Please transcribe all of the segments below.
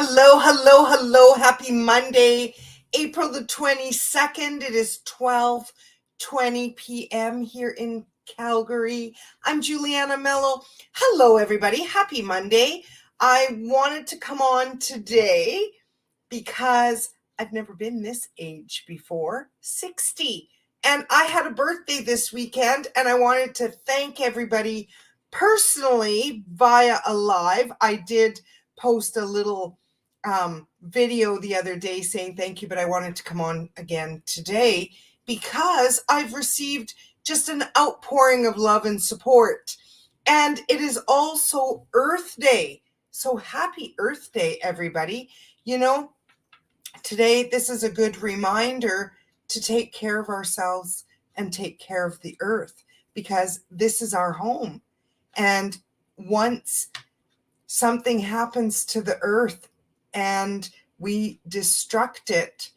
Hello, hello, hello. Happy Monday, April the 22nd. It is 12:20 p.m. here in Calgary. I'm Giuliana Melo. Hello, everybody. Happy Monday. I wanted to come on today because I've never been this age before, 60. And I had a birthday this weekend, and I wanted to thank everybody personally via a live. I did post a little video the other day saying thank you, but I wanted to come on again today because I've received just an outpouring of love and support. And it is also Earth Day. So happy Earth Day, everybody. You know, today this is a good reminder to take care of ourselves and take care of the earth because this is our home. And once something happens to the earth and we destruct it,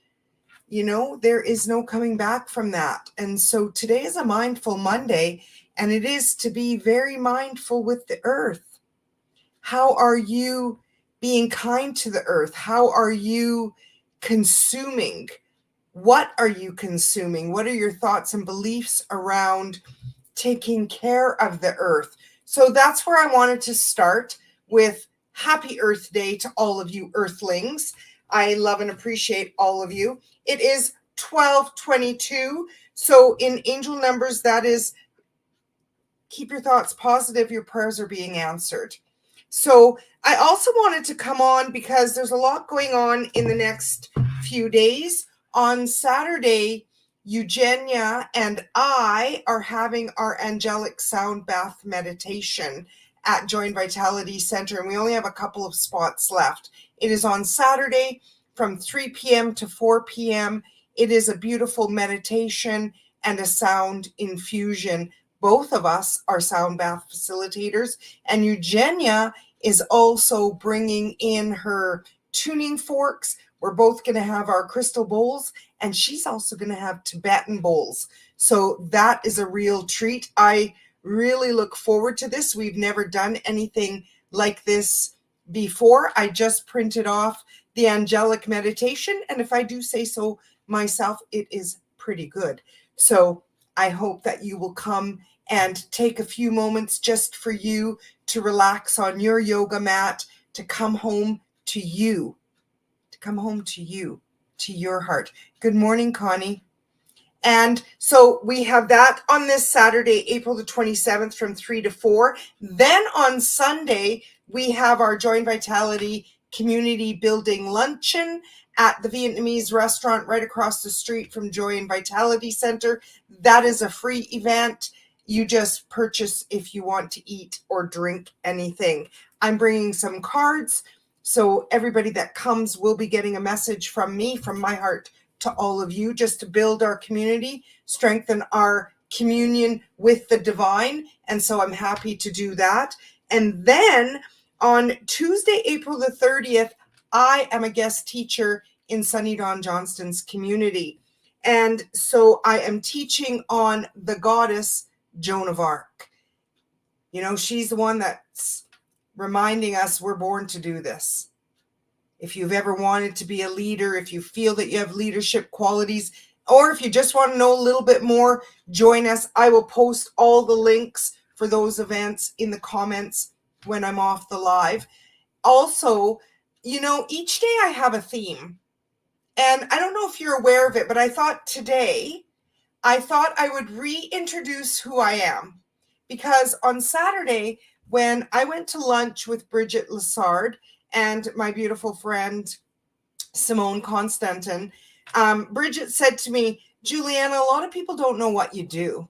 there is no coming back from that. And so today is a Mindful Monday, and it is to be very mindful with the earth. How are you being kind to the earth? How are you consuming? What are you consuming? What are your thoughts and beliefs around taking care of the earth? So that's where I wanted to start with Happy Earth Day to all of you earthlings. I love and appreciate all of you. It is 12:22. So in angel numbers, that is keep your thoughts positive. Your prayers are being answered. So I also wanted to come on because there's a lot going on in the next few days. On Saturday, Eugenia and I are having our angelic sound bath meditation at Joy and Vitality Center, and we only have a couple of spots left. It is on Saturday from 3 p.m. to 4 p.m. It is a beautiful meditation and a sound infusion. Both of us are sound bath facilitators, and Eugenia is also bringing in her tuning forks. We're both going to have our crystal bowls, and she's also going to have Tibetan bowls. So that is a real treat. I really look forward to this. We've never done anything like this before. I just printed off the angelic meditation, and if I do say so myself, it is pretty good. So I hope that you will come and take a few moments just for you to relax on your yoga mat, to come home to you, to your heart. Good morning, Connie. And so we have that on this Saturday, April the 27th from 3 to 4. Then on Sunday, we have our Joy and Vitality Community Building Luncheon at the Vietnamese restaurant right across the street from Joy and Vitality Center. That is a free event. You just purchase if you want to eat or drink anything. I'm bringing some cards, so everybody that comes will be getting a message from me, from my heart to all of you, just to build our community, strengthen our communion with the divine. And so I'm happy to do that. And then on Tuesday, April the 30th, I am a guest teacher in Sunny Dawn Johnston's community. And so I am teaching on the goddess Joan of Arc. She's the one that's reminding us we're born to do this. If you've ever wanted to be a leader, if you feel that you have leadership qualities, or if you just want to know a little bit more, join us. I will post all the links for those events in the comments when I'm off the live. Also, each day I have a theme. And I don't know if you're aware of it, but I thought I would reintroduce who I am. Because on Saturday, when I went to lunch with Bridget Lessard and my beautiful friend, Simone Constantin, Bridget said to me, Juliana, a lot of people don't know what you do.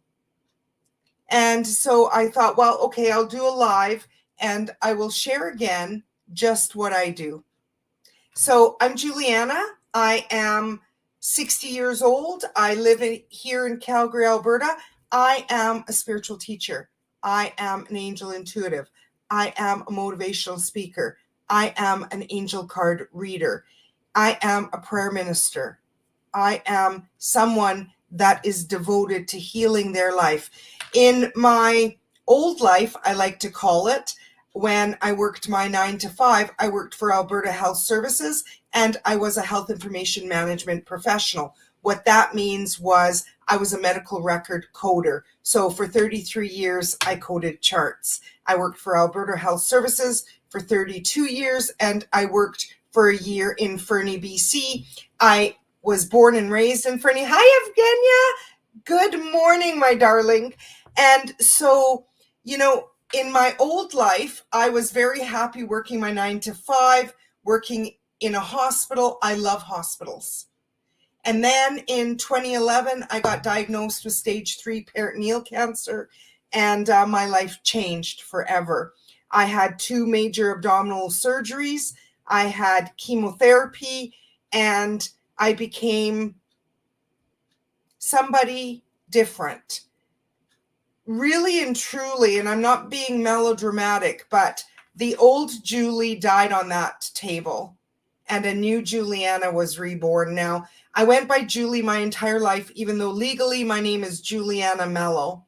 And so I thought, well, okay, I'll do a live and I will share again just what I do. So I'm Giuliana. I am 60 years old. I live here in Calgary, Alberta. I am a spiritual teacher. I am an angel intuitive. I am a motivational speaker. I am an angel card reader. I am a prayer minister. I am someone that is devoted to healing their life. In my old life, I like to call it, when I worked my 9 to 5, I worked for Alberta Health Services, and I was a health information management professional. What that means was I was a medical record coder. So for 33 years, I coded charts. I worked for Alberta Health Services for 32 years, and I worked for a year in Fernie, BC. I was born and raised in Fernie. Hi, Evgenia. Good morning, my darling. And so, in my old life, I was very happy working my 9 to 5, working in a hospital. I love hospitals. And then in 2011, I got diagnosed with stage 3 peritoneal cancer, and my life changed forever. I had 2 major abdominal surgeries. I had chemotherapy, and I became somebody different. Really and truly, and I'm not being melodramatic, but the old Julie died on that table and a new Giuliana was reborn. Now, I went by Julie my entire life, even though legally my name is Giuliana Melo.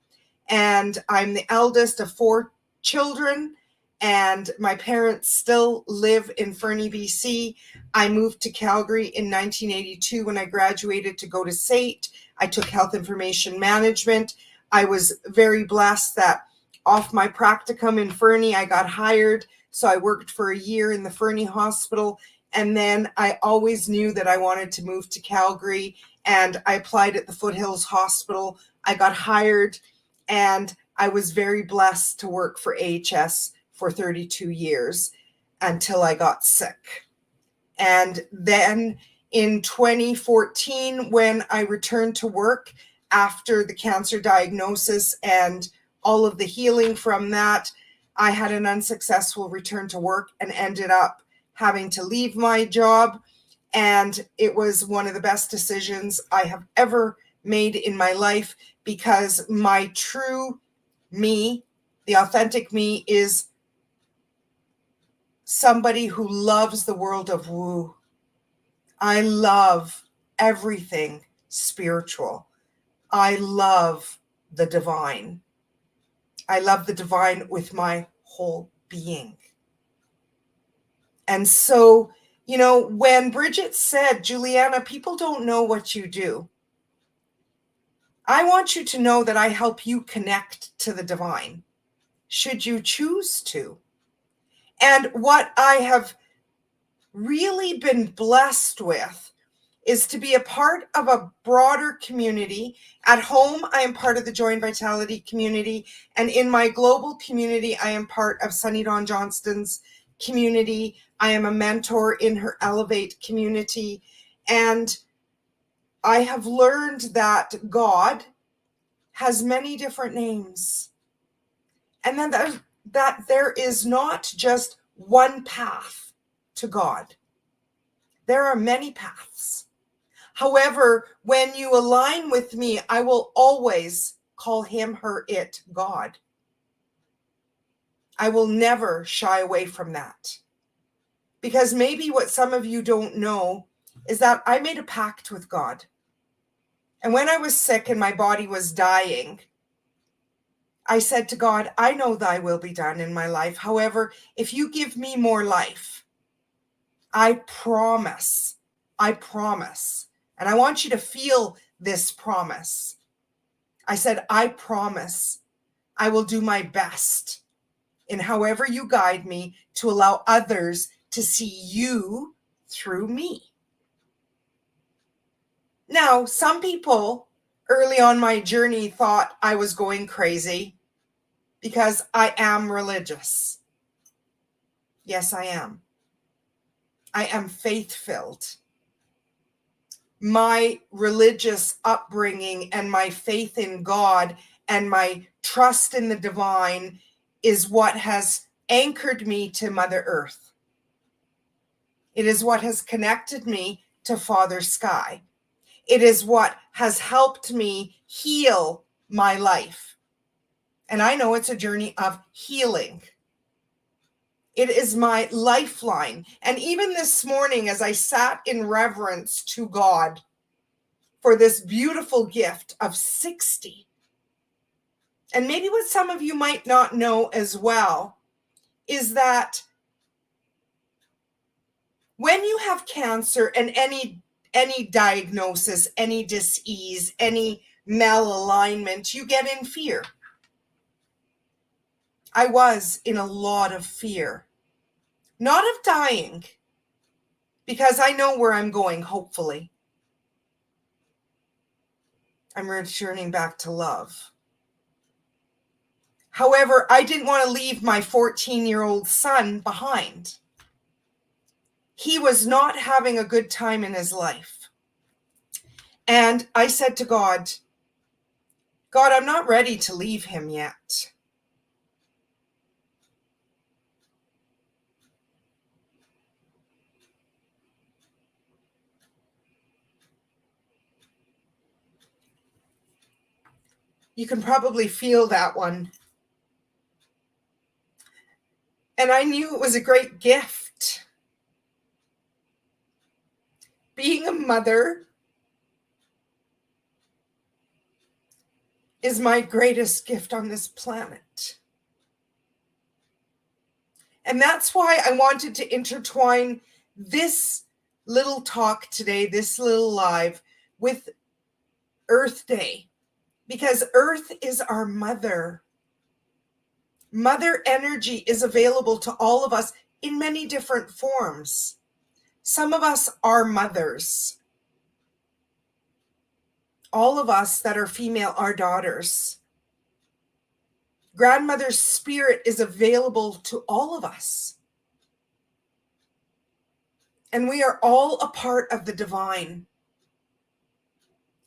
And I'm the eldest of 4 children, and my parents still live in Fernie, BC. I moved to Calgary in 1982 when I graduated to go to SAIT. I took health information management. I was very blessed that off my practicum in Fernie, I got hired. So I worked for a year in the Fernie Hospital. And then I always knew that I wanted to move to Calgary, and I applied at the Foothills Hospital. I got hired, and I was very blessed to work for AHS for 32 years until I got sick. And then in 2014, when I returned to work after the cancer diagnosis and all of the healing from that, I had an unsuccessful return to work and ended up having to leave my job. And it was one of the best decisions I have ever made in my life, because my true me, the authentic me, is somebody who loves the world of woo. I love everything spiritual. I love the divine. I love the divine with my whole being. And so, when Bridget said, Giuliana, people don't know what you do, I want you to know that I help you connect to the divine, should you choose to. And what I have really been blessed with is to be a part of a broader community. At home, I am part of the Joy and Vitality community. And in my global community, I am part of Sunny Dawn Johnston's community. I am a mentor in her Elevate community. And I have learned that God has many different names. And then that there is not just one path to God. There are many paths. However, when you align with me, I will always call him, her, it, God. I will never shy away from that. Because maybe what some of you don't know is that I made a pact with God. And when I was sick and my body was dying, I said to God, I know thy will be done in my life. However, if you give me more life, I promise, and I want you to feel this promise. I said, I promise I will do my best in however you guide me to allow others to see you through me. Now, some people early on my journey thought I was going crazy because I am religious. Yes, I am. I am faith-filled. My religious upbringing and my faith in God and my trust in the divine is what has anchored me to Mother Earth. It is what has connected me to Father Sky. It is what has helped me heal my life. And I know it's a journey of healing. It is my lifeline. And even this morning, as I sat in reverence to God for this beautiful gift of 60, and maybe what some of you might not know as well is that when you have cancer and any diagnosis, any disease, any malalignment, you get in fear. I was in a lot of fear, not of dying, because I know where I'm going, hopefully. I'm returning back to love. However, I didn't want to leave my 14-year-old son behind. He was not having a good time in his life. And I said to God, I'm not ready to leave him yet. You can probably feel that one. And I knew it was a great gift. Being a mother is my greatest gift on this planet. And that's why I wanted to intertwine this little talk today, this little live, with Earth Day, because Earth is our mother. Mother energy is available to all of us in many different forms. Some of us are mothers. All of us that are female are daughters. Grandmother's spirit is available to all of us. And we are all a part of the divine.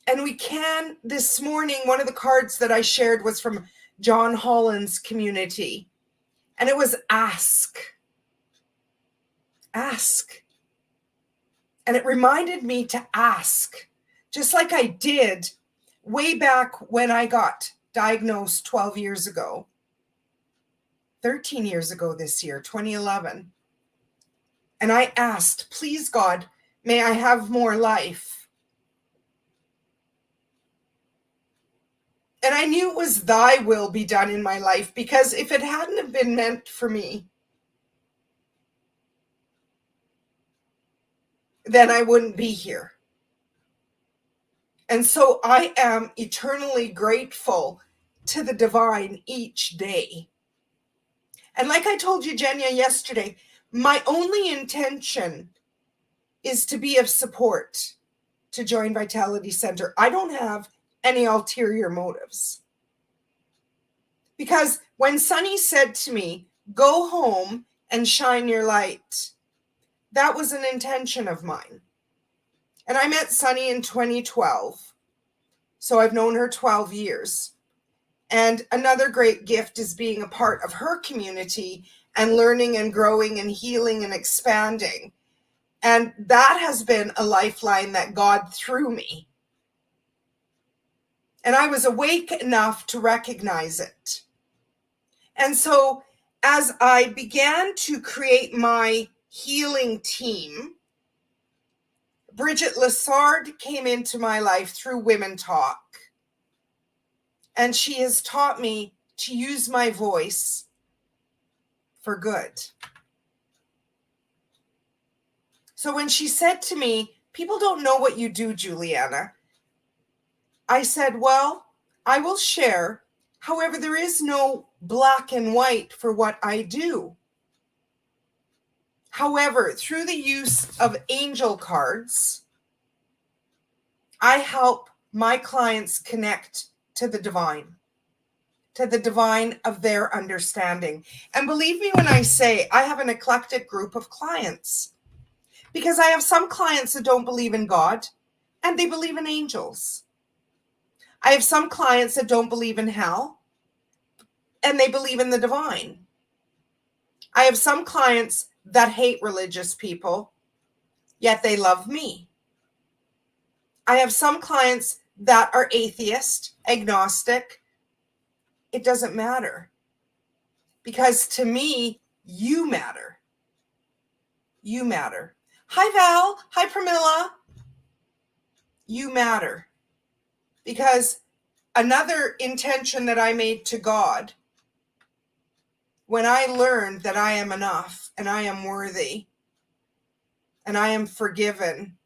And we can, this morning, one of the cards that I shared was from John Holland's community. And it was ask. Ask. And it reminded me to ask, just like I did way back when I got diagnosed 12 years ago. 13 years ago this year, 2011. And I asked, please God, may I have more life? And I knew it was thy will be done in my life, because if it hadn't have been meant for me, then I wouldn't be here. And so I am eternally grateful to the divine each day. And like I told you, Jenya, yesterday, my only intention is to be of support to Join Vitality Center. I don't have any ulterior motives. Because when Sunny said to me, go home and shine your light, that was an intention of mine. And I met Sunny in 2012. So I've known her 12 years. And another great gift is being a part of her community and learning and growing and healing and expanding. And that has been a lifeline that God threw me. And I was awake enough to recognize it. And so as I began to create my healing team, Bridget Lessard came into my life through Women Talk. And she has taught me to use my voice for good. So when she said to me, people don't know what you do, Giuliana, I said, well, I will share. However, there is no black and white for what I do. However, through the use of angel cards, I help my clients connect to the divine of their understanding. And believe me when I say I have an eclectic group of clients, because I have some clients that don't believe in God and they believe in angels. I have some clients that don't believe in hell and they believe in the divine. I have some clients that hate religious people, yet they love me. I have some clients that are atheist, agnostic. It doesn't matter. Because to me, you matter. You matter. Hi, Val. Hi, Pramila. You matter. Because another intention that I made to God when I learned that I am enough and I am worthy and I am forgiven,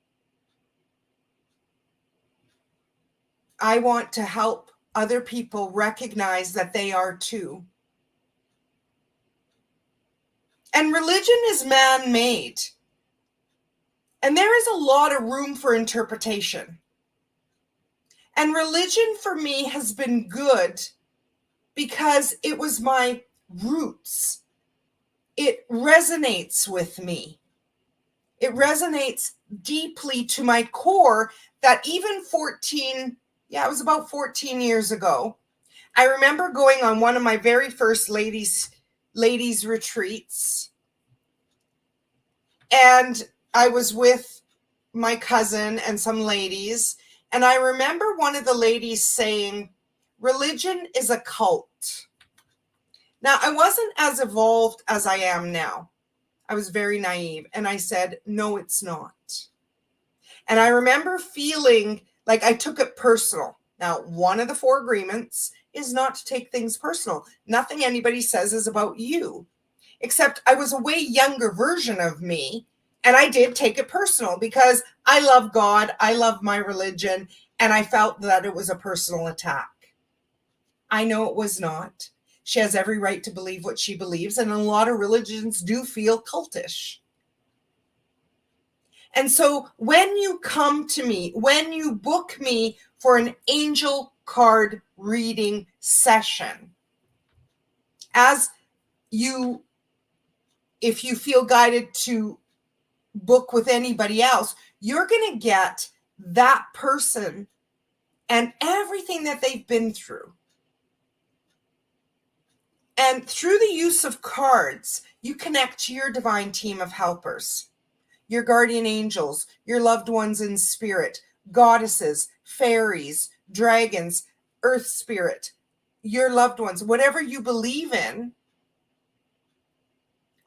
I want to help other people recognize that they are too. And religion is man-made. And there is a lot of room for interpretation. And religion for me has been good because it was my roots. It resonates with me. It resonates deeply to my core that even it was about 14 years ago, I remember going on one of my very first ladies retreats, and I was with my cousin and some ladies, and I remember one of the ladies saying, religion is a cult. Now, I wasn't as evolved as I am now. I was very naive, and I said, no, it's not. And I remember feeling like I took it personal. Now, one of the 4 agreements is not to take things personal. Nothing anybody says is about you, except I was a way younger version of me. And I did take it personal because I love God, I love my religion, and I felt that it was a personal attack. I know it was not. She has every right to believe what she believes, and a lot of religions do feel cultish. And so when you come to me, when you book me for an angel card reading session, if you feel guided to book with anybody else, you're going to get that person and everything that they've been through. And through the use of cards, you connect to your divine team of helpers, your guardian angels, your loved ones in spirit, goddesses, fairies, dragons, earth spirit, your loved ones, whatever you believe in.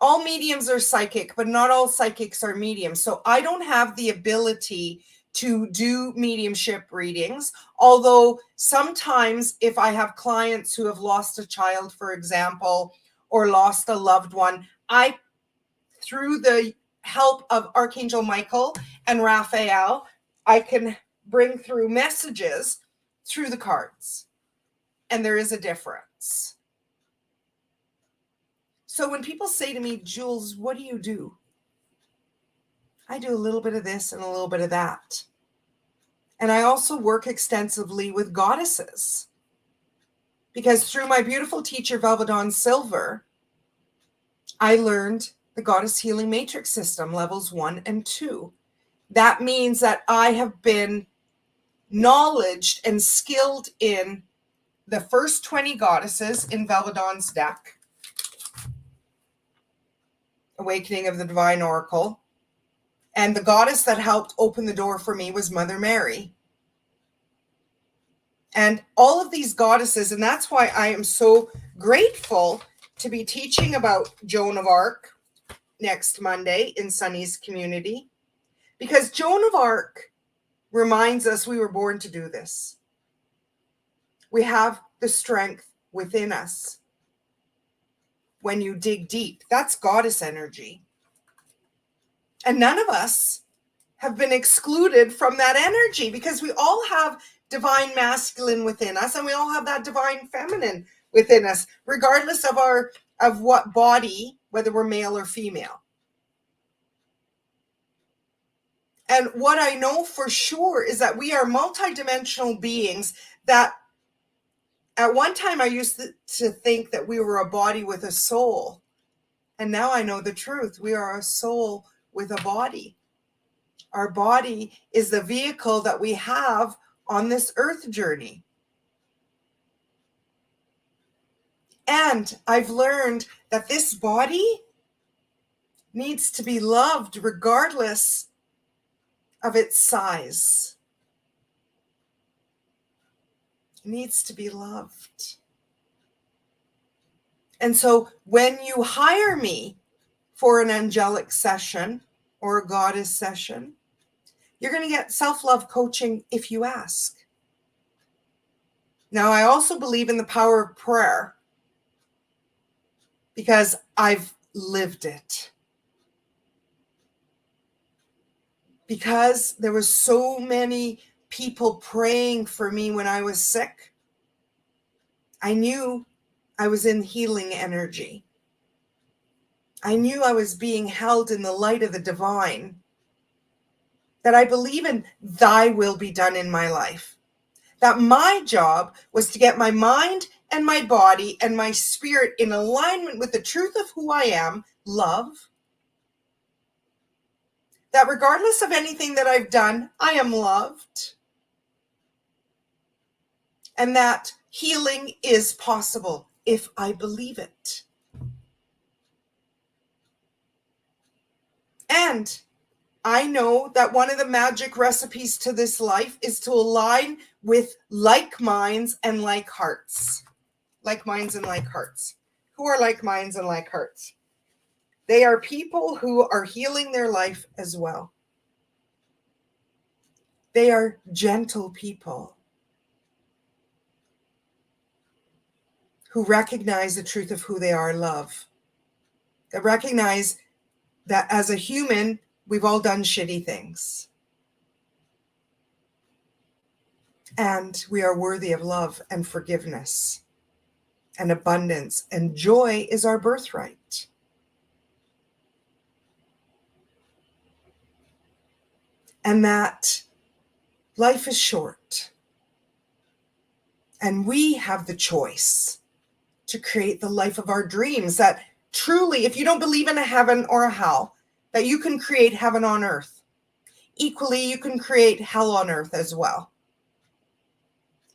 All mediums are psychic, but not all psychics are mediums. So I don't have the ability to do mediumship readings. Although sometimes if I have clients who have lost a child, for example, or lost a loved one, through the help of Archangel Michael and Raphael, I can bring through messages through the cards. And there is a difference. So when people say to me, Jules, what do you do? I do a little bit of this and a little bit of that. And I also work extensively with goddesses. Because through my beautiful teacher, Velvedon Silver, I learned the Goddess Healing Matrix System, levels 1 and 2. That means that I have been knowledged and skilled in the first 20 goddesses in Velvedon's deck, Awakening of the Divine Oracle. And the goddess that helped open the door for me was Mother Mary. And all of these goddesses, and that's why I am so grateful to be teaching about Joan of Arc next Monday in Sunny's community, because Joan of Arc reminds us we were born to do this. We have the strength within us. When you dig deep, that's goddess energy. And none of us have been excluded from that energy, because we all have divine masculine within us, and we all have that divine feminine within us, regardless of what body, whether we're male or female. And what I know for sure is that we are multidimensional beings that at one time I used to think that we were a body with a soul. And now I know the truth. We are a soul with a body. Our body is the vehicle that we have on this earth journey. And I've learned that this body needs to be loved regardless of its size. It needs to be loved. And so when you hire me for an angelic session or a goddess session, you're going to get self-love coaching if you ask. Now, I also believe in the power of prayer, because I've lived it. Because there was so many people praying for me when I was sick, I knew I was in healing energy. I knew I was being held in the light of the divine, that I believe in thy will be done in my life. That my job was to get my mind and my body and my spirit in alignment with the truth of who I am, love. That regardless of anything that I've done, I am loved. And that healing is possible if I believe it. And I know that one of the magic recipes to this life is to align with like minds and like hearts. Like minds and like hearts. Who are like minds and like hearts? They are people who are healing their life as well. They are gentle people who recognize the truth of who they are, love. That recognize that as a human, we've all done shitty things. And we are worthy of love and forgiveness and abundance, and joy is our birthright. And that life is short. And we have the choice to create the life of our dreams. That truly, if you don't believe in a heaven or a hell, that you can create heaven on earth. Equally, you can create hell on earth as well.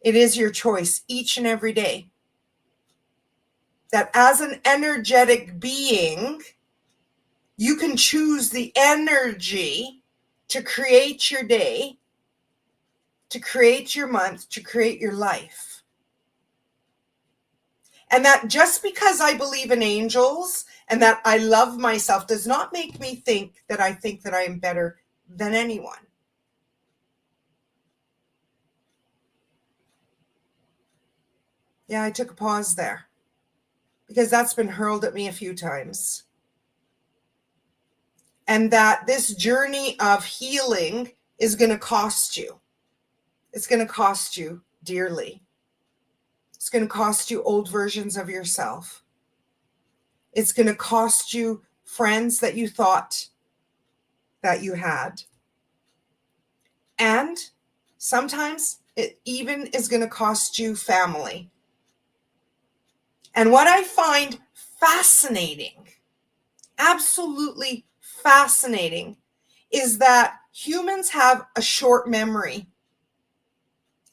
It is your choice each and every day. That as an energetic being, you can choose the energy to create your day, to create your month, to create your life. And that just because I believe in angels and that I love myself does not make me think that I am better than anyone. Yeah, I took a pause there because that's been hurled at me a few times. And that this journey of healing is going to cost you. It's going to cost you dearly. It's going to cost you old versions of yourself. It's going to cost you friends that you thought that you had. And sometimes it even is going to cost you family. And what I find fascinating, absolutely fascinating, is that humans have a short memory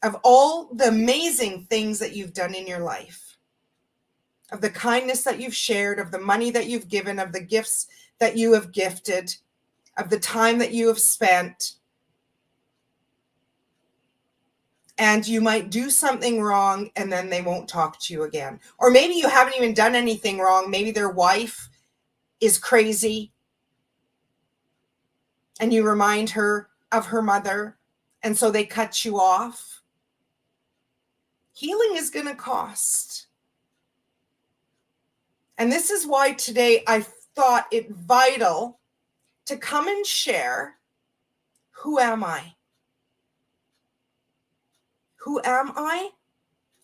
of all the amazing things that you've done in your life, of the kindness that you've shared, of the money that you've given, of the gifts that you have gifted, of the time that you have spent. And you might do something wrong and then they won't talk to you again. Or maybe you haven't even done anything wrong. Maybe their wife is crazy and you remind her of her mother, and so they cut you off. Healing is going to cost. And this is why today I thought it vital to come and share, who am I? Who am I?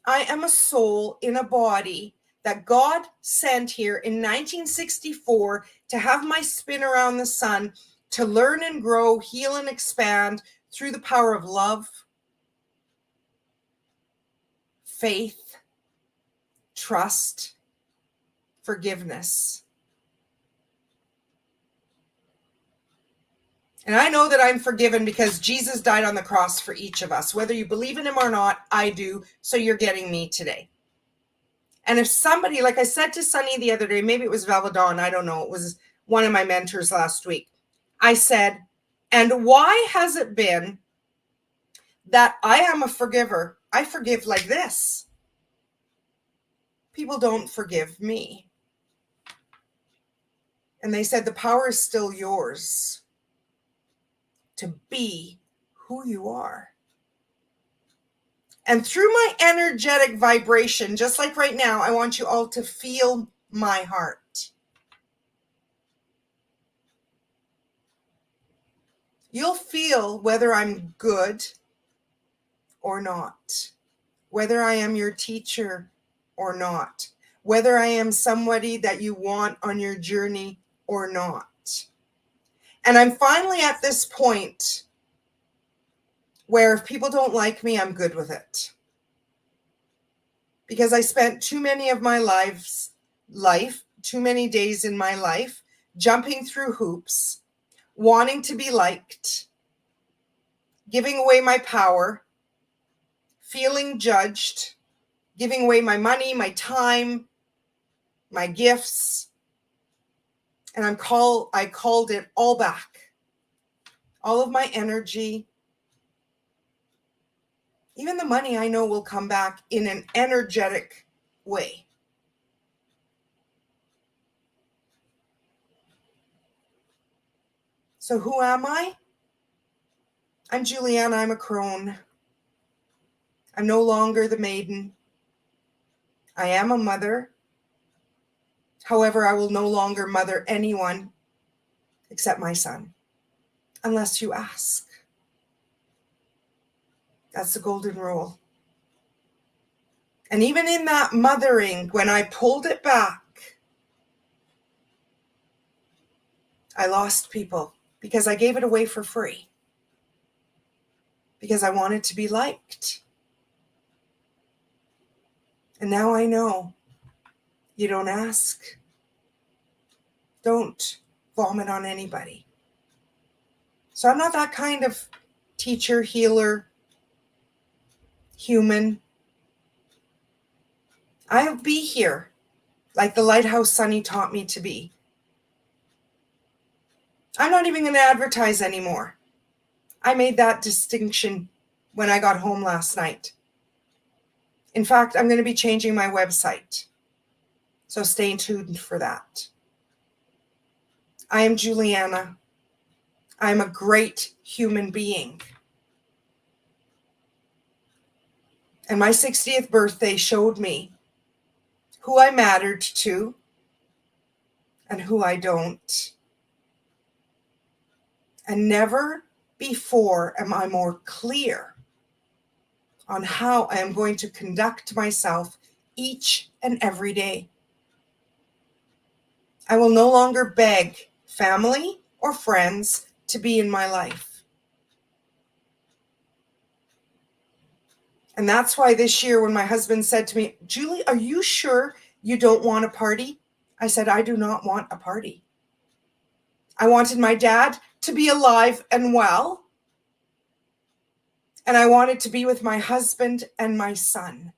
I am a soul in a body that God sent here in 1964 to have my spin around the sun, to learn and grow, heal and expand through the power of love, faith, trust, forgiveness. And I know that I'm forgiven because Jesus died on the cross for each of us. Whether you believe in him or not, I do. So you're getting me today. And if somebody, like I said to Sunny the other day, maybe it was Valvadon, I don't know, it was one of my mentors last week. I said, and why has it been that I am a forgiver? I forgive like this. People don't forgive me. And they said, the power is still yours to be who you are. And through my energetic vibration, just like right now, I want you all to feel my heart. You'll feel whether I'm good or not, whether I am your teacher or not, whether I am somebody that you want on your journey or not. And I'm finally at this point where if people don't like me, I'm good with it. Because I spent too many of my too many days in my life, jumping through hoops, wanting to be liked, giving away my power, feeling judged, giving away my money, my time, my gifts. And I called it all back. All of my energy, even the money I know will come back in an energetic way. So who am I? I'm Giuliana, I'm a crone. I'm no longer the maiden. I am a mother. However, I will no longer mother anyone except my son, unless you ask. That's the golden rule. And even in that mothering, when I pulled it back, I lost people because I gave it away for free. Because I wanted to be liked. And now I know you don't ask. Don't vomit on anybody. So I'm not that kind of teacher, healer, human. I'll be here like the lighthouse Sonny taught me to be. I'm not even going to advertise anymore. I made that distinction when I got home last night. In fact, I'm going to be changing my website. So stay tuned for that. I am Giuliana. I'm a great human being. And my 60th birthday showed me who I mattered to and who I don't. And never before am I more clear on how I am going to conduct myself each and every day. I will no longer beg family or friends to be in my life. And that's why this year when my husband said to me, Julie, are you sure you don't want a party? I said, I do not want a party. I wanted my dad to be alive and well. And I wanted to be with my husband and my son.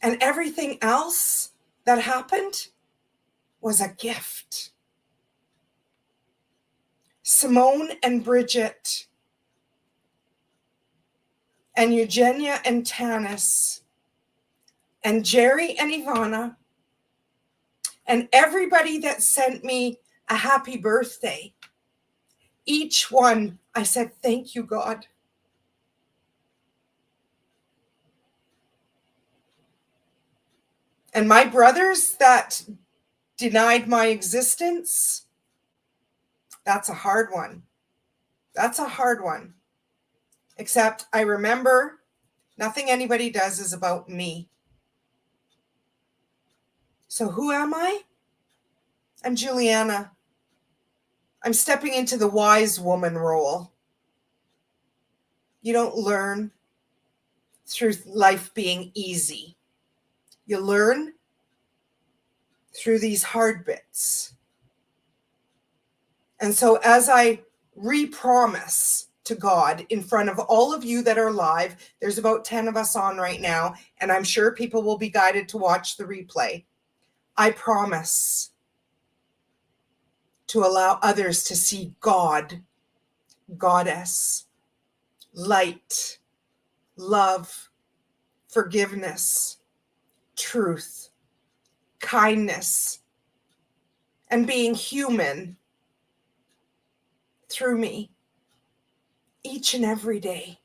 And everything else that happened was a gift. Simone and Bridget and Eugenia and Tanis and Jerry and Ivana and everybody that sent me a happy birthday. Each one, I said, thank you, God. And my brothers that denied my existence, that's a hard one. That's a hard one. Except I remember nothing anybody does is about me. So who am I? I'm Giuliana. I'm stepping into the wise woman role. You don't learn through life being easy. You learn through these hard bits. And so as I re-promise to God in front of all of you that are live, there's about 10 of us on right now, and I'm sure people will be guided to watch the replay. I promise to allow others to see God, goddess, light, love, forgiveness, truth, kindness, and being human through me each and every day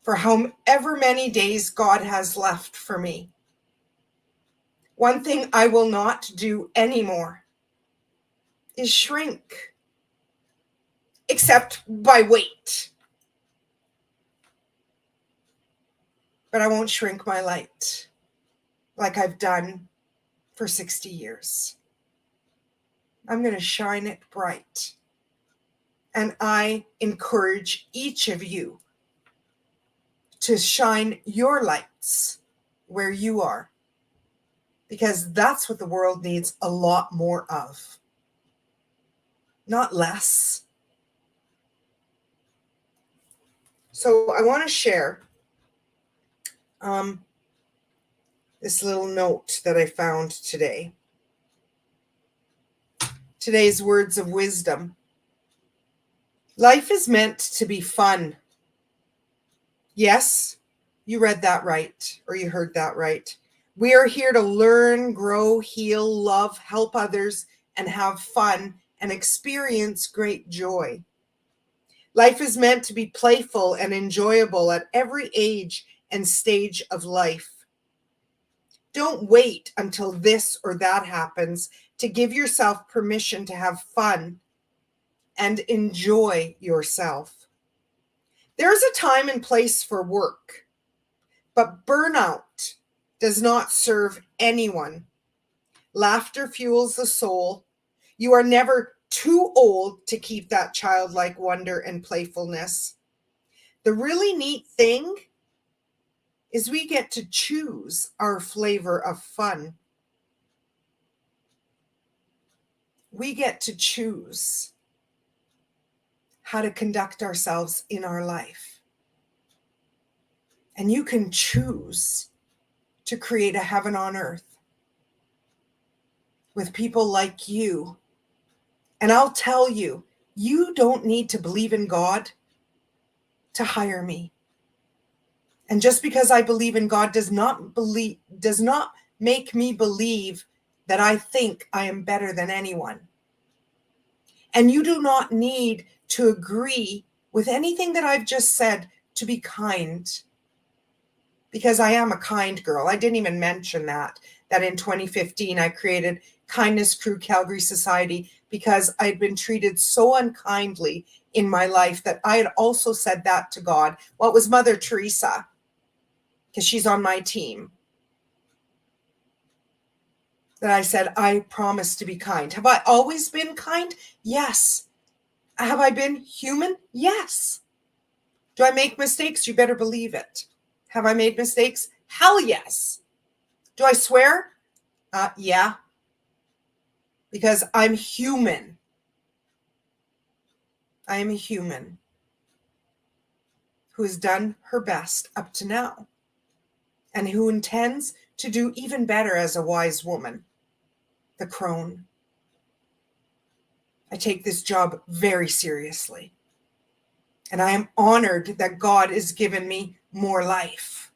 for however many days God has left for me. One thing I will not do anymore is shrink, except by weight. But I won't shrink my light like I've done for 60 years. I'm going to shine it bright. And I encourage each of you to shine your lights where you are, because that's what the world needs a lot more of, not less. So I want to share this little note that I found today. Today's words of wisdom. Life is meant to be fun. Yes, you read that right, or you heard that right. We are here to learn, grow, heal, love, help others, and have fun and experience great joy. Life is meant to be playful and enjoyable at every age and stage of life. Don't wait until this or that happens to give yourself permission to have fun and enjoy yourself. There's a time and place for work, but burnout does not serve anyone. Laughter fuels the soul. You are never too old to keep that childlike wonder and playfulness. The really neat thing is we get to choose our flavor of fun. We get to choose how to conduct ourselves in our life. And you can choose to create a heaven on earth with people like you. And I'll tell you, you don't need to believe in God to hire me. And just because I believe in God does not make me believe that I think I am better than anyone. And you do not need to agree with anything that I've just said to be kind, because I am a kind girl. I didn't even mention that in 2015 I created Kindness Crew Calgary Society because I had been treated so unkindly in my life that I had also said that to God. Well, it was Mother Teresa, because she's on my team, that I said, I promise to be kind. Have I always been kind? Yes. Have I been human? Yes. Do I make mistakes? You better believe it. Have I made mistakes? Hell yes. Do I swear? Yeah. Because I'm human. I am a human who has done her best up to now and who intends to do even better as a wise woman. The crone. I take this job very seriously. And I am honored that God has given me more life.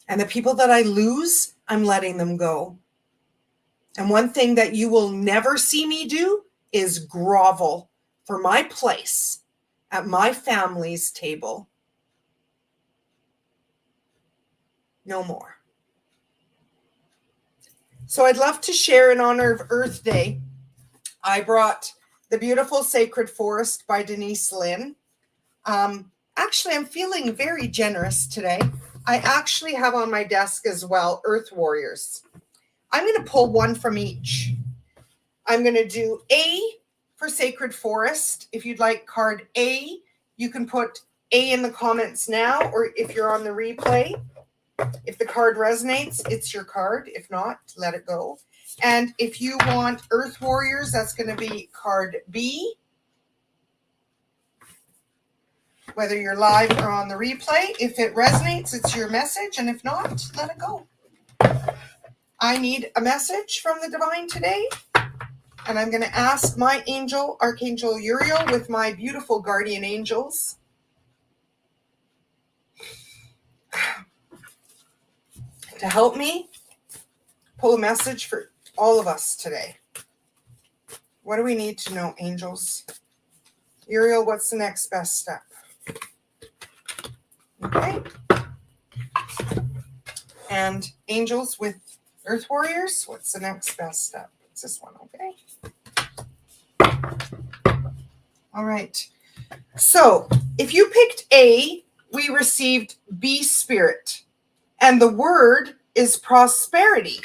And the people that I lose, I'm letting them go. And one thing that you will never see me do is grovel for my place at my family's table. No more. So I'd love to share in honor of Earth Day. I brought The Beautiful Sacred Forest by Denise Lynn. Actually, I'm feeling very generous today. I actually have on my desk as well Earth Warriors. I'm going to pull one from each. I'm going to do A for Sacred Forest. If you'd like card A, you can put A in the comments now, or if you're on the replay. If the card resonates, it's your card. If not, let it go. And if you want Earth Warriors, that's going to be card B. Whether you're live or on the replay, if it resonates, it's your message. And if not, let it go. I need a message from the divine today. And I'm going to ask my angel, Archangel Uriel, with my beautiful guardian angels, to help me pull a message for all of us today. What do we need to know, angels? Uriel, what's the next best step? Okay. And angels with earth warriors. What's the next best step? It's this one, okay? All right. So if you picked A, we received B spirit. And the word is prosperity.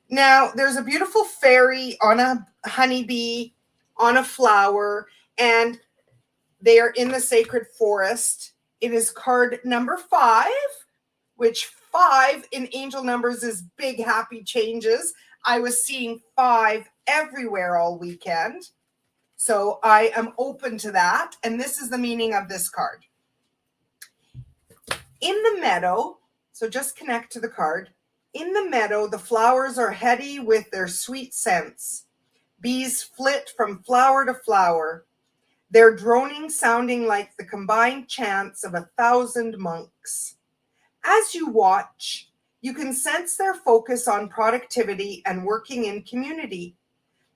Now, there's a beautiful fairy on a honeybee, on a flower, and they are in the sacred forest. It is card number 5, which 5 in angel numbers is big, happy changes. I was seeing 5 everywhere all weekend. So I am open to that. And this is the meaning of this card. In the meadow, so just connect to the card. In the meadow, the flowers are heady with their sweet scents. Bees flit from flower to flower, their droning sounding like the combined chants of 1,000 monks. As you watch, you can sense their focus on productivity and working in community.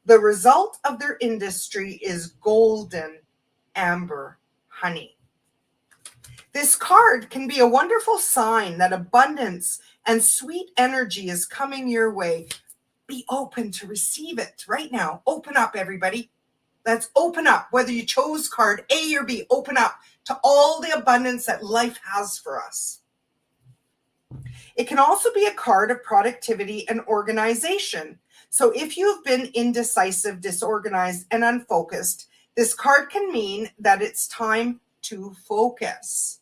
The result of their industry is golden amber honey. This card can be a wonderful sign that abundance and sweet energy is coming your way. Be open to receive it right now. Open up, everybody. Let's open up. Whether you chose card A or B, open up to all the abundance that life has for us. It can also be a card of productivity and organization. So if you've been indecisive, disorganized, and unfocused, this card can mean that it's time to focus.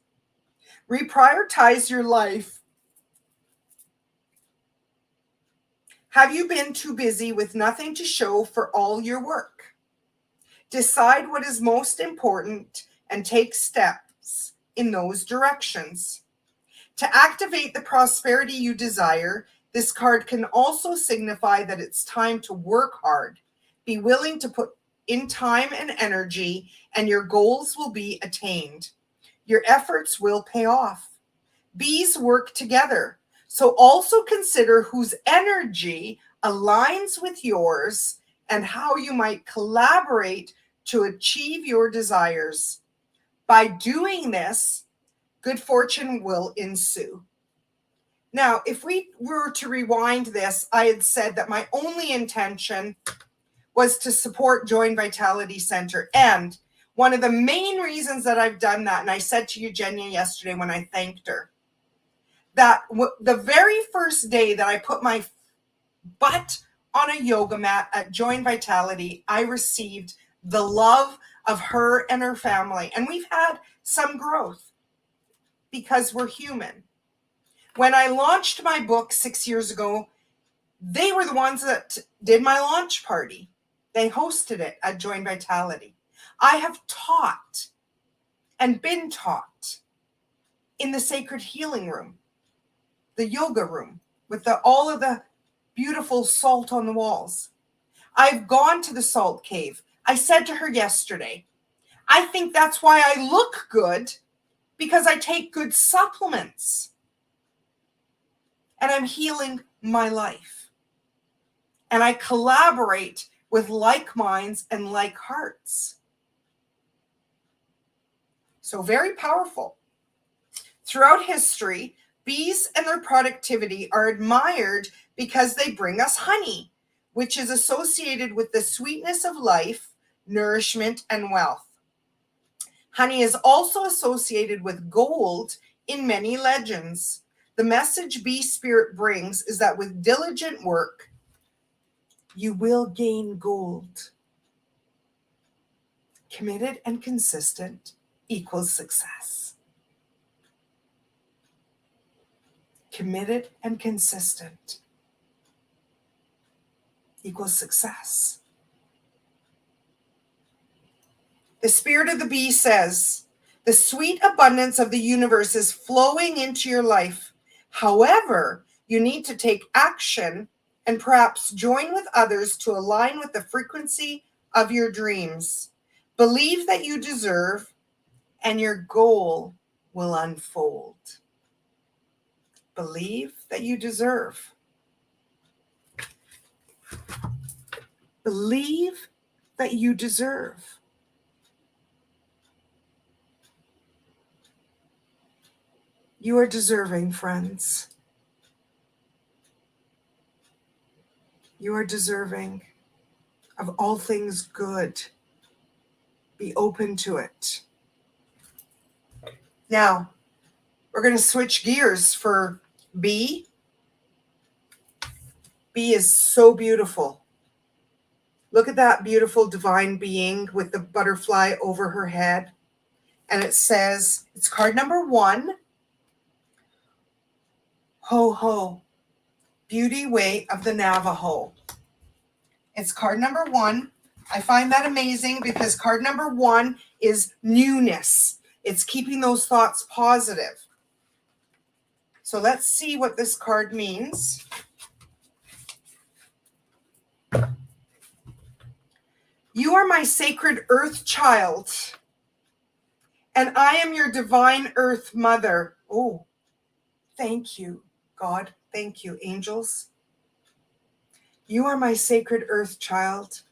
Reprioritize your life. Have you been too busy with nothing to show for all your work? Decide what is most important and take steps in those directions. To activate the prosperity you desire, this card can also signify that it's time to work hard. Be willing to put in time and energy, and your goals will be attained. Your efforts will pay off. Bees work together, so also consider whose energy aligns with yours and how you might collaborate to achieve your desires. By doing this, good fortune will ensue. Now, if we were to rewind this, I had said that my only intention was to support Join Vitality Center. And one of the main reasons that I've done that, and I said to Eugenia yesterday when I thanked her, that the very first day that I put my butt on a yoga mat at Join Vitality, I received the love of her and her family. And we've had some growth because we're human. When I launched my book 6 years ago, they were the ones that did my launch party. They hosted it at Join Vitality. I have taught and been taught in the sacred healing room, the yoga room, with all of the beautiful salt on the walls. I've gone to the salt cave. I said to her yesterday, I think that's why I look good, because I take good supplements. And I'm healing my life. And I collaborate with like minds and like hearts. So very powerful. Throughout history, bees and their productivity are admired because they bring us honey, which is associated with the sweetness of life, nourishment, and wealth. Honey is also associated with gold in many legends. The message Bee Spirit brings is that with diligent work, you will gain gold. Committed and consistent equals success. Committed and consistent equals success. The spirit of the bee says, the sweet abundance of the universe is flowing into your life. However, you need to take action and perhaps join with others to align with the frequency of your dreams. Believe that you deserve, and your goal will unfold. Believe that you deserve. Believe that you deserve. You are deserving, friends. You are deserving of all things good. Be open to it. Now, we're going to switch gears for B. B is so beautiful. Look at that beautiful divine being with the butterfly over her head. And it says, it's card number 1. Ho ho, beauty way of the Navajo. It's card number 1. I find that amazing because card number 1 is newness. It's keeping those thoughts positive. So let's see what this card means. You are my sacred earth child, and I am your divine earth mother. Oh, thank you, God. Thank you, angels. You are my sacred earth child,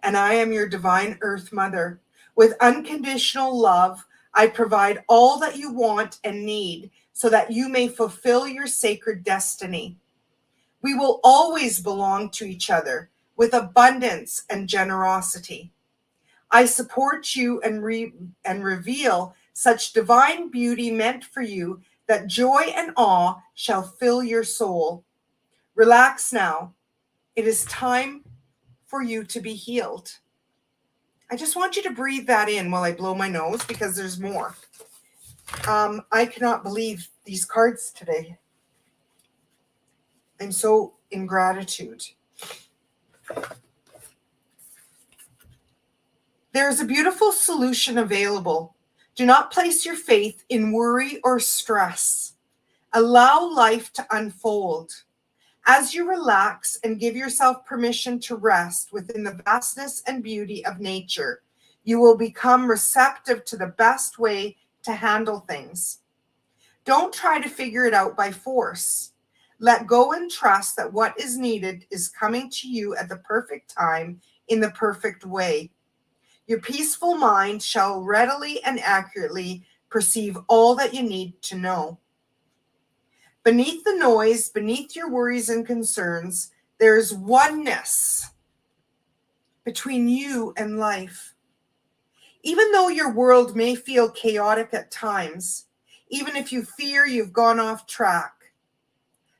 and I am your divine earth mother. With unconditional love, I provide all that you want and need so that you may fulfill your sacred destiny. We will always belong to each other with abundance and generosity. I support you and reveal such divine beauty meant for you that joy and awe shall fill your soul. Relax now. It is time for you to be healed. I just want you to breathe that in while I blow my nose because there's more. I cannot believe these cards today. I'm so in gratitude. There is a beautiful solution available. Do not place your faith in worry or stress. Allow life to unfold. As you relax and give yourself permission to rest within the vastness and beauty of nature, you will become receptive to the best way to handle things. Don't try to figure it out by force. Let go and trust that what is needed is coming to you at the perfect time in the perfect way. Your peaceful mind shall readily and accurately perceive all that you need to know. Beneath the noise, beneath your worries and concerns, there is oneness between you and life. Even though your world may feel chaotic at times, even if you fear you've gone off track,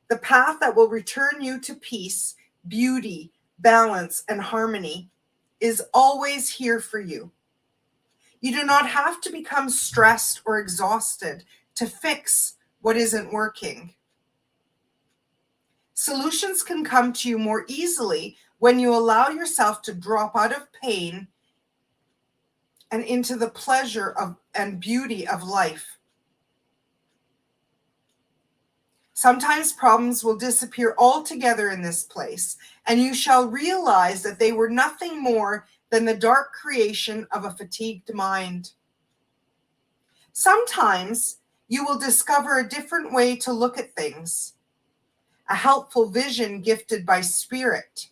the path that will return you to peace, beauty, balance, and harmony is always here for you. You do not have to become stressed or exhausted to fix what isn't working. Solutions can come to you more easily when you allow yourself to drop out of pain and into the pleasure and beauty of life. Sometimes problems will disappear altogether in this place, and you shall realize that they were nothing more than the dark creation of a fatigued mind. Sometimes you will discover a different way to look at things, a helpful vision gifted by spirit.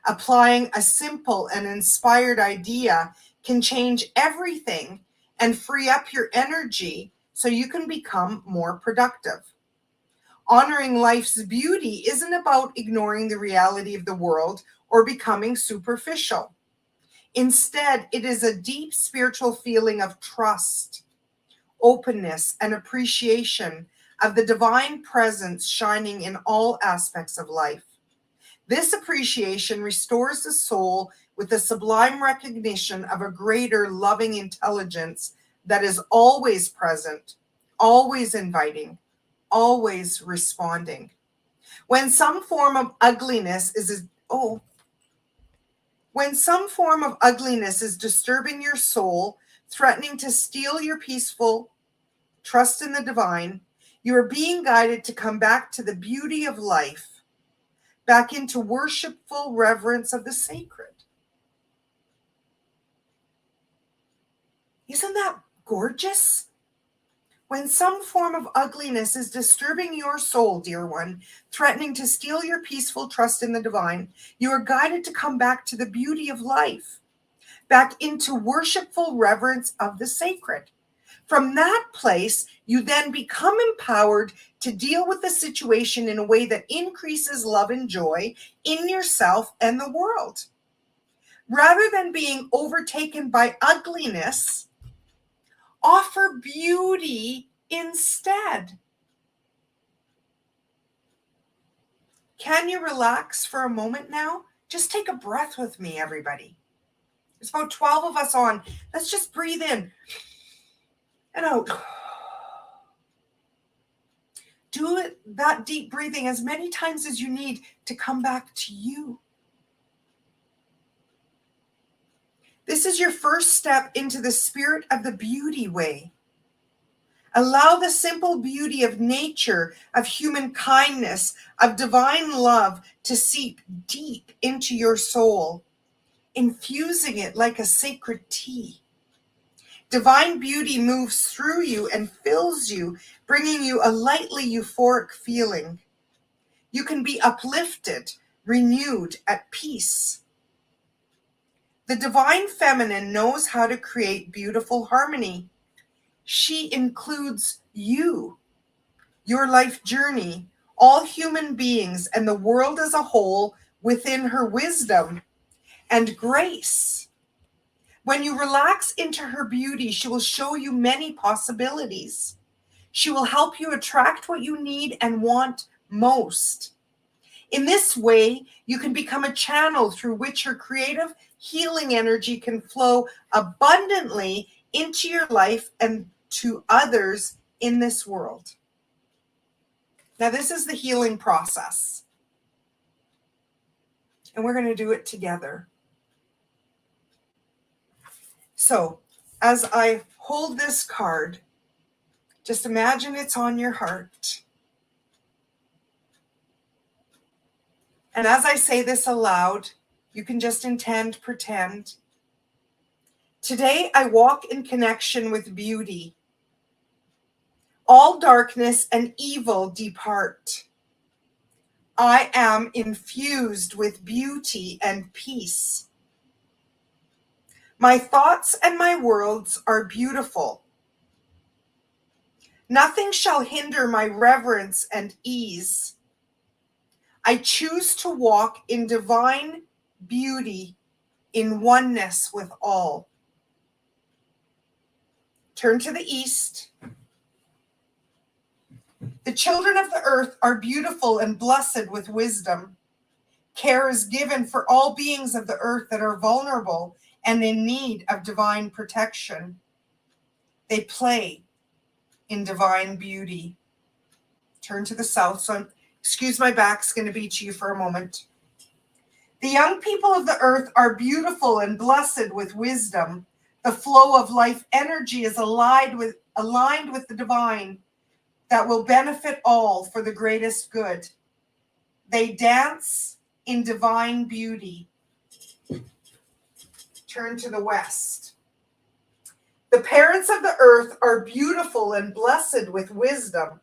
Applying a simple and inspired idea can change everything and free up your energy so you can become more productive. Honoring life's beauty isn't about ignoring the reality of the world or becoming superficial. Instead, it is a deep spiritual feeling of trust, openness, and appreciation of the divine presence shining in all aspects of life. This appreciation restores the soul with the sublime recognition of a greater loving intelligence that is always present, always inviting, always responding. When some form of ugliness is disturbing your soul, threatening to steal your peaceful trust in the divine, you are being guided to come back to the beauty of life, back into worshipful reverence of the sacred. Isn't that gorgeous? When some form of ugliness is disturbing your soul, dear one, threatening to steal your peaceful trust in the divine, you are guided to come back to the beauty of life, back into worshipful reverence of the sacred. From that place, you then become empowered to deal with the situation in a way that increases love and joy in yourself and the world. Rather than being overtaken by ugliness, offer beauty instead. Can you relax for a moment now? Just take a breath with me, everybody. There's about 12 of us on. Let's just breathe in and out. Do it, that deep breathing as many times as you need to come back to you. This is your first step into the spirit of the beauty way. Allow the simple beauty of nature, of human kindness, of divine love to seep deep into your soul, infusing it like a sacred tea. Divine beauty moves through you and fills you, bringing you a lightly euphoric feeling. You can be uplifted, renewed, at peace. The divine feminine knows how to create beautiful harmony. She includes you, your life journey, all human beings, and the world as a whole within her wisdom and grace. When you relax into her beauty, she will show you many possibilities. She will help you attract what you need and want most. In this way, you can become a channel through which her creative healing energy can flow abundantly into your life and to others in this world. Now, this is the healing process, and we're going to do it together. So, as I hold this card, just imagine it's on your heart. And as I say this aloud, you can just pretend. Today, I walk in connection with beauty. All darkness and evil depart. I am infused with beauty and peace. My thoughts and my worlds are beautiful. Nothing shall hinder my reverence and ease. I choose to walk in divine beauty, in oneness with all. Turn to the east. The children of the earth are beautiful and blessed with wisdom. Care is given for all beings of the earth that are vulnerable and in need of divine protection. They play in divine beauty. Turn to the south. So excuse my back's going to be to you for a moment. The young people of the earth are beautiful and blessed with wisdom. The flow of life energy is aligned with the divine that will benefit all for the greatest good. They dance in divine beauty. Turn to the west. The parents of the earth are beautiful and blessed with wisdom,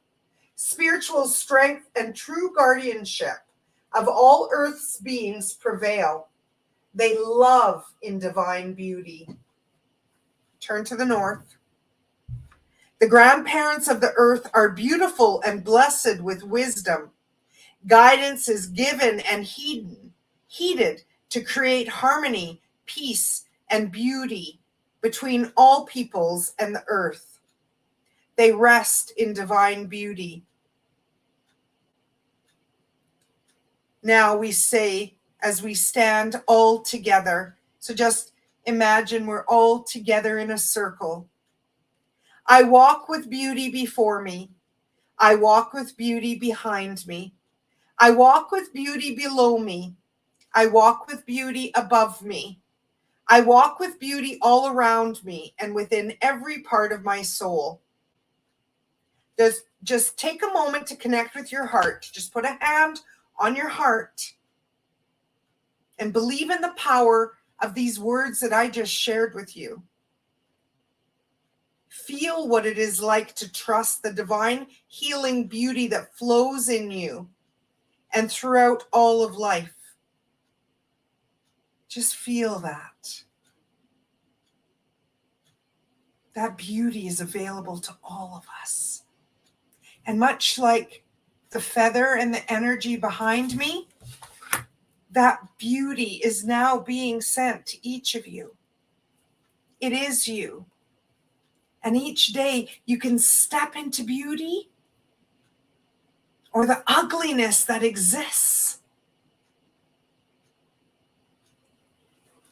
spiritual strength, and true guardianship of all earth's beings prevail. They love in divine beauty. Turn to the north. The grandparents of the earth are beautiful and blessed with wisdom. Guidance is given and heeded to create harmony, peace, and beauty between all peoples and the earth. They rest in divine beauty. Now we say, as we stand all together, so just imagine we're all together in a circle. I walk with beauty before me. I walk with beauty behind me. I walk with beauty below me. I walk with beauty above me. I walk with beauty all around me and within every part of my soul. Just take a moment to connect with your heart. Just put a hand on your heart and believe in the power of these words that I just shared with you. Feel what it is like to trust the divine healing beauty that flows in you and throughout all of life. Just feel that. that beauty is available to all of us. And much like the feather and the energy behind me, that beauty is now being sent to each of you. It is you. And each day you can step into beauty or the ugliness that exists.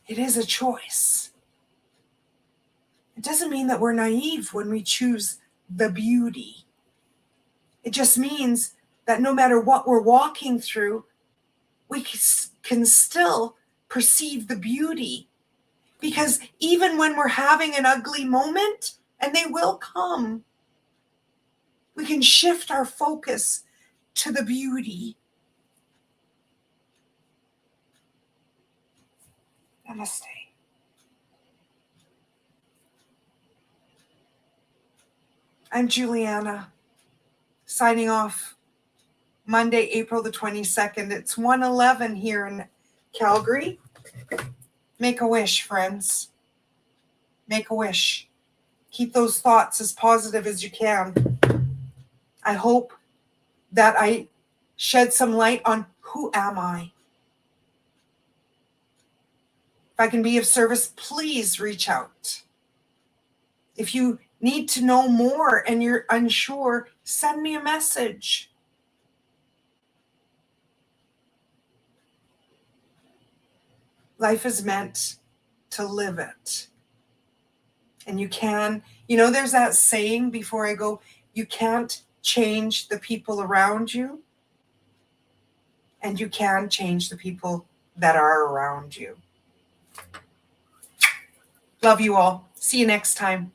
It is a choice. It doesn't mean that we're naive when we choose the beauty. It just means that no matter what we're walking through, we can still perceive the beauty. Because even when we're having an ugly moment, and they will come, we can shift our focus to the beauty. Namaste. I'm Giuliana, signing off Monday, April the 22nd. It's 1:11 here in Calgary. Make a wish, friends. Make a wish. Keep those thoughts as positive as you can. I hope that I shed some light on who am I. If I can be of service, please reach out. If you need to know more and you're unsure, send me a message. Life is meant to live it. And you can, there's that saying before I go, you can't change the people around you, and you can change the people that are around you. Love you all. See you next time.